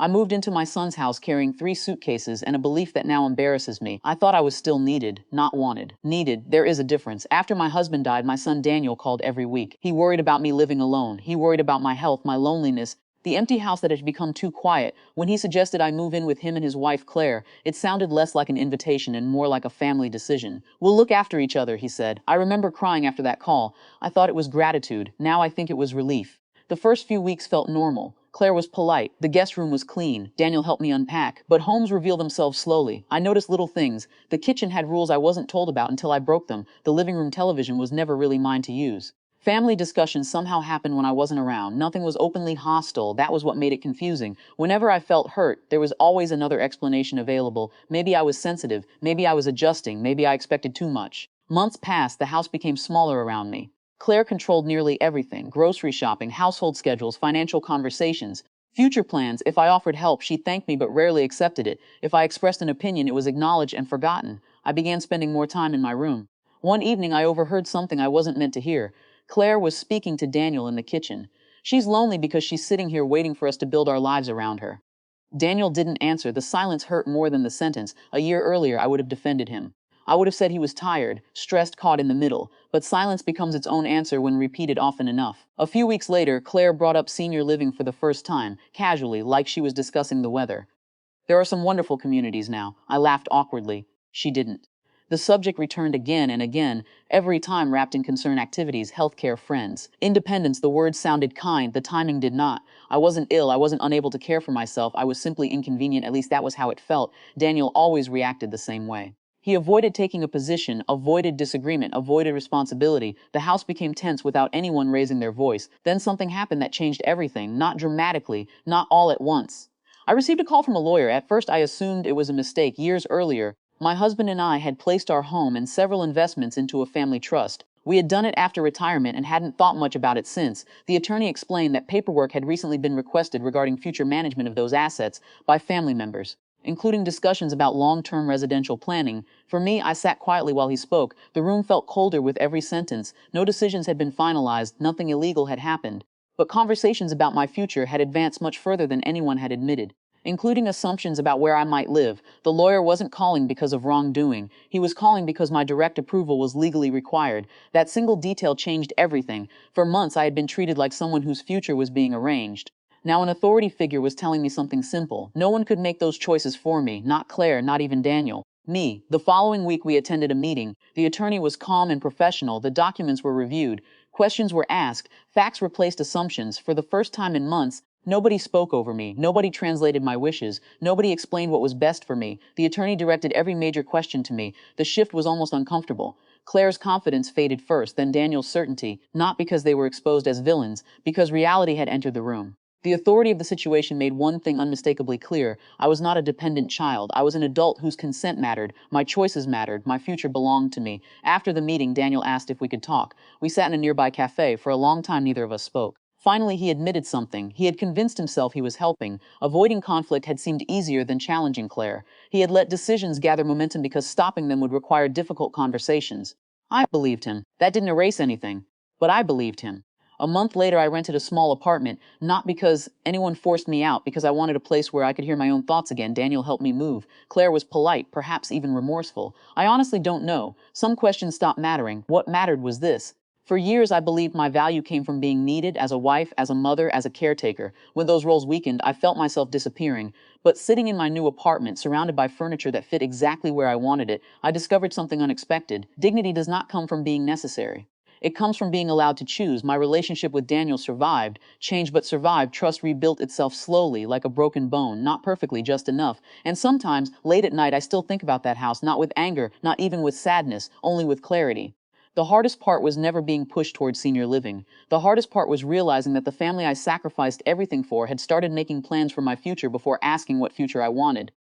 I moved into my son's house carrying 3 suitcases and a belief that now embarrasses me. I thought I was still needed, not wanted. Needed, there is a difference. After my husband died, my son Daniel called every week. He worried about me living alone. He worried about my health, my loneliness, the empty house that had become too quiet. When he suggested I move in with him and his wife Claire, it sounded less like an invitation and more like a family decision. "We'll look after each other," he said. I remember crying after that call. I thought it was gratitude. Now I think it was relief. The first few weeks felt normal. Claire was polite. The guest room was clean. Daniel helped me unpack. But homes reveal themselves slowly. I noticed little things. The kitchen had rules I wasn't told about until I broke them. The living room television was never really mine to use. Family discussions somehow happened when I wasn't around. Nothing was openly hostile. That was what made it confusing. Whenever I felt hurt, there was always another explanation available. Maybe I was sensitive. Maybe I was adjusting. Maybe I expected too much. Months passed. The house became smaller around me. Claire controlled nearly everything: grocery shopping, household schedules, financial conversations, future plans. If I offered help, she thanked me but rarely accepted it. If I expressed an opinion, it was acknowledged and forgotten. I began spending more time in my room. One evening, I overheard something I wasn't meant to hear. Claire was speaking to Daniel in the kitchen. "She's lonely because she's sitting here waiting for us to build our lives around her." Daniel didn't answer. The silence hurt more than the sentence. A year earlier, I would have defended him. I would have said he was tired, stressed, caught in the middle. But silence becomes its own answer when repeated often enough. A few weeks later, Claire brought up senior living for the first time, casually, like she was discussing the weather. "There are some wonderful communities now." I laughed awkwardly. She didn't. The subject returned again and again, every time wrapped in concern: activities, healthcare, friends. Independence, the words sounded kind, the timing did not. I wasn't ill, I wasn't unable to care for myself, I was simply inconvenient, at least that was how it felt. Daniel always reacted the same way. He avoided taking a position, avoided disagreement, avoided responsibility. The house became tense without anyone raising their voice. Then something happened that changed everything, not dramatically, not all at once. I received a call from a lawyer. At first I assumed it was a mistake. Years earlier, my husband and I had placed our home and several investments into a family trust. We had done it after retirement and hadn't thought much about it since. The attorney explained that paperwork had recently been requested regarding future management of those assets by family members, including discussions about long-term residential planning. For me, I sat quietly while he spoke. The room felt colder with every sentence. No decisions had been finalized, nothing illegal had happened. But conversations about my future had advanced much further than anyone had admitted, including assumptions about where I might live. The lawyer wasn't calling because of wrongdoing. He was calling because my direct approval was legally required. That single detail changed everything. For months, I had been treated like someone whose future was being arranged. Now an authority figure was telling me something simple. No one could make those choices for me, not Claire, not even Daniel. Me. The following week we attended a meeting. The attorney was calm and professional. The documents were reviewed. Questions were asked. Facts replaced assumptions. For the first time in months, nobody spoke over me. Nobody translated my wishes. Nobody explained what was best for me. The attorney directed every major question to me. The shift was almost uncomfortable. Claire's confidence faded first, then Daniel's certainty, not because they were exposed as villains, because reality had entered the room. The authority of the situation made one thing unmistakably clear. I was not a dependent child. I was an adult whose consent mattered. My choices mattered. My future belonged to me. After the meeting, Daniel asked if we could talk. We sat in a nearby cafe. For a long time, neither of us spoke. Finally, he admitted something. He had convinced himself he was helping. Avoiding conflict had seemed easier than challenging Claire. He had let decisions gather momentum because stopping them would require difficult conversations. I believed him. That didn't erase anything. But I believed him. A month later, I rented a small apartment, not because anyone forced me out, because I wanted a place where I could hear my own thoughts again. Daniel helped me move. Claire was polite, perhaps even remorseful. I honestly don't know. Some questions stopped mattering. What mattered was this. For years, I believed my value came from being needed as a wife, as a mother, as a caretaker. When those roles weakened, I felt myself disappearing. But sitting in my new apartment, surrounded by furniture that fit exactly where I wanted it, I discovered something unexpected. Dignity does not come from being necessary. It comes from being allowed to choose. My relationship with Daniel survived, changed but survived. Trust rebuilt itself slowly, like a broken bone, not perfectly, just enough. And sometimes, late at night, I still think about that house, not with anger, not even with sadness, only with clarity. The hardest part was never being pushed towards senior living. The hardest part was realizing that the family I sacrificed everything for had started making plans for my future before asking what future I wanted.